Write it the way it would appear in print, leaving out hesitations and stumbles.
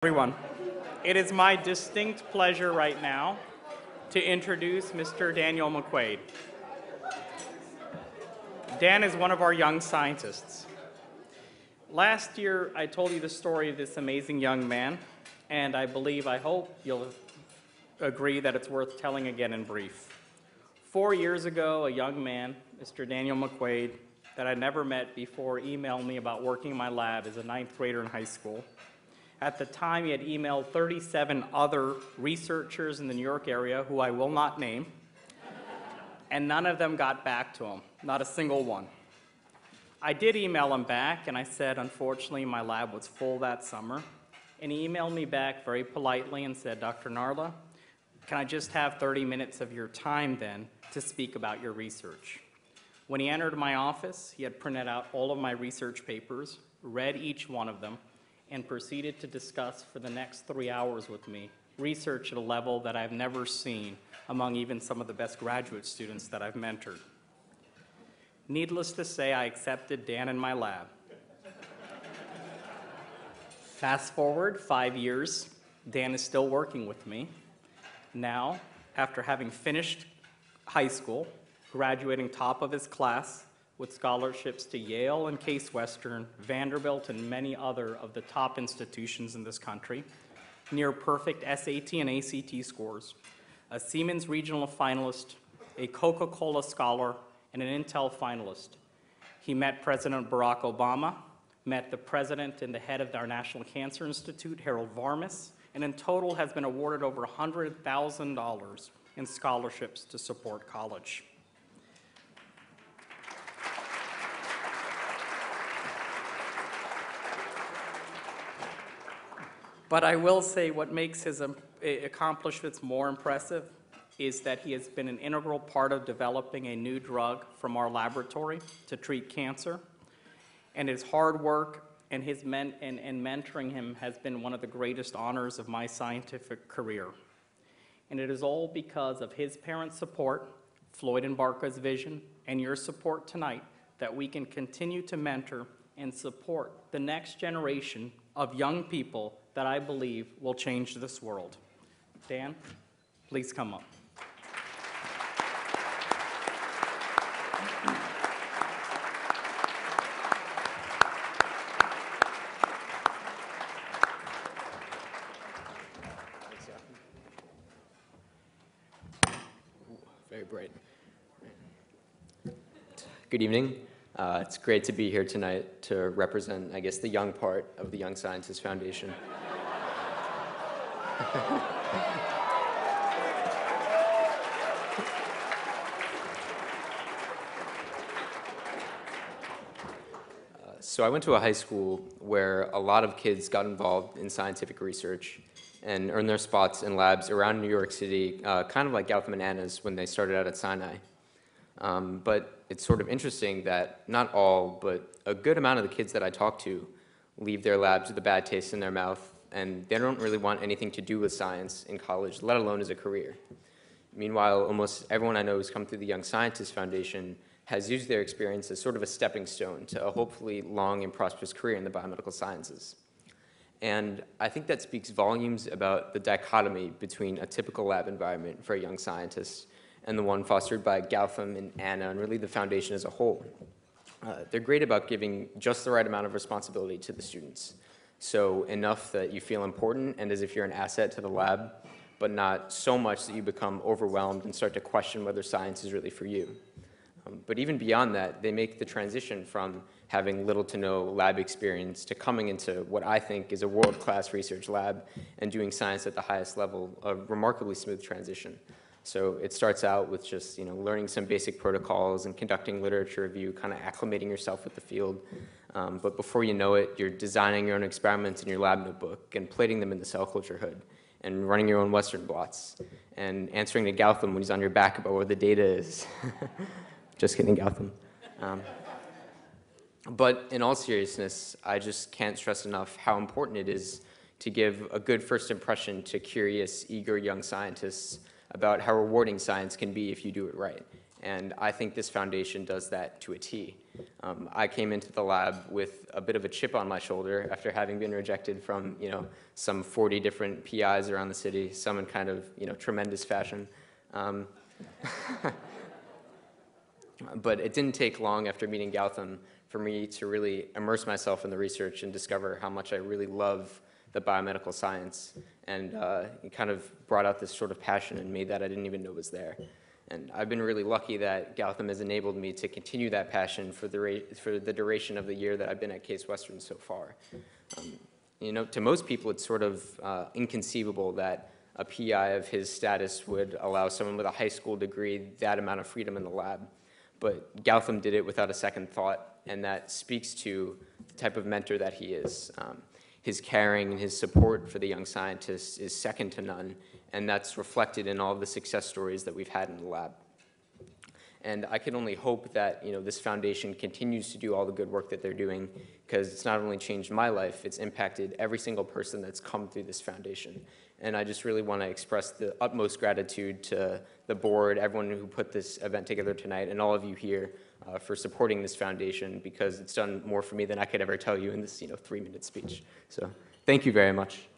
Everyone, it is my distinct pleasure right now to introduce Mr. Daniel McQuaid. Dan is one of our young scientists. Last year, I told you the story of this amazing young man, and I hope you'll agree that it's worth telling again in brief. 4 years ago, a young man, Mr. Daniel McQuaid, that I never met before, emailed me about working in my lab as a 9th grader in high school. At the time, he had emailed 37 other researchers in the New York area, who I will not name, and none of them got back to him, not a single one. I did email him back, and I said, unfortunately, my lab was full that summer. And he emailed me back very politely and said, Dr. Narla, can I just have 30 minutes of your time then to speak about your research? When he entered my office, he had printed out all of my research papers, read each one of them, and proceeded to discuss for the next 3 hours with me research at a level that I've never seen among even some of the best graduate students that I've mentored. Needless to say, I accepted Dan in my lab. Fast forward 5 years, Dan is still working with me. Now, after having finished high school, graduating top of his class with scholarships to Yale and Case Western, Vanderbilt, and many other of the top institutions in this country, near perfect SAT and ACT scores, a Siemens Regional finalist, a Coca-Cola scholar, and an Intel finalist. He met President Barack Obama, met the president and the head of our National Cancer Institute, Harold Varmus, and in total has been awarded over $100,000 in scholarships to support college. But I will say what makes his accomplishments more impressive is that he has been an integral part of developing a new drug from our laboratory to treat cancer. And his hard work and his mentoring him has been one of the greatest honors of my scientific career. And it is all because of his parents' support, Floyd and Barca's vision, and your support tonight that we can continue to mentor and support the next generation of young people that I believe will change this world. Dan, please come up. Very bright. Good evening. It's great to be here tonight to represent, I guess, the young part of the Young Scientists Foundation. So I went to a high school where a lot of kids got involved in scientific research and earned their spots in labs around New York City, kind of like Goutham and Anna's when they started out at Sinai. But it's sort of interesting that not all, but a good amount of the kids that I talk to leave their labs with a bad taste in their mouth, and they don't really want anything to do with science in college, let alone as a career. Meanwhile, almost everyone I know who's come through the Young Scientists Foundation has used their experience as sort of a stepping stone to a hopefully long and prosperous career in the biomedical sciences. And I think that speaks volumes about the dichotomy between a typical lab environment for a young scientist and the one fostered by Goutham and Anna, and really the foundation as a whole. They're great about giving just the right amount of responsibility to the students. So enough that you feel important and as if you're an asset to the lab, but not so much that you become overwhelmed and start to question whether science is really for you. But even beyond that, they make the transition from having little to no lab experience to coming into what I think is a world-class research lab and doing science at the highest level, a remarkably smooth transition. So it starts out with just learning some basic protocols and conducting literature review, kind of acclimating yourself with the field. But before you know it, you're designing your own experiments in your lab notebook and plating them in the cell culture hood and running your own Western blots and answering to Goutham when he's on your back about where the data is. Just kidding, Goutham. But in all seriousness, I just can't stress enough how important it is to give a good first impression to curious, eager young scientists about how rewarding science can be if you do it right. And I think this foundation does that to a T. I came into the lab with a bit of a chip on my shoulder after having been rejected from, some 40 different PIs around the city, some in kind of, tremendous fashion. But it didn't take long after meeting Goutham for me to really immerse myself in the research and discover how much I really love the biomedical science. And it kind of brought out this sort of passion in me that I didn't even know was there. And I've been really lucky that Goutham has enabled me to continue that passion for the duration of the year that I've been at Case Western so far. To most people, it's sort of inconceivable that a PI of his status would allow someone with a high school degree that amount of freedom in the lab. But Goutham did it without a second thought, and that speaks to the type of mentor that he is. His caring and his support for the young scientists is second to none, and that's reflected in all of the success stories that we've had in the lab. And I can only hope that this foundation continues to do all the good work that they're doing, because it's not only changed my life, it's impacted every single person that's come through this foundation. And I just really want to express the utmost gratitude to the board, everyone who put this event together tonight, and all of you here for supporting this foundation, because it's done more for me than I could ever tell you in this 3-minute speech. So thank you very much.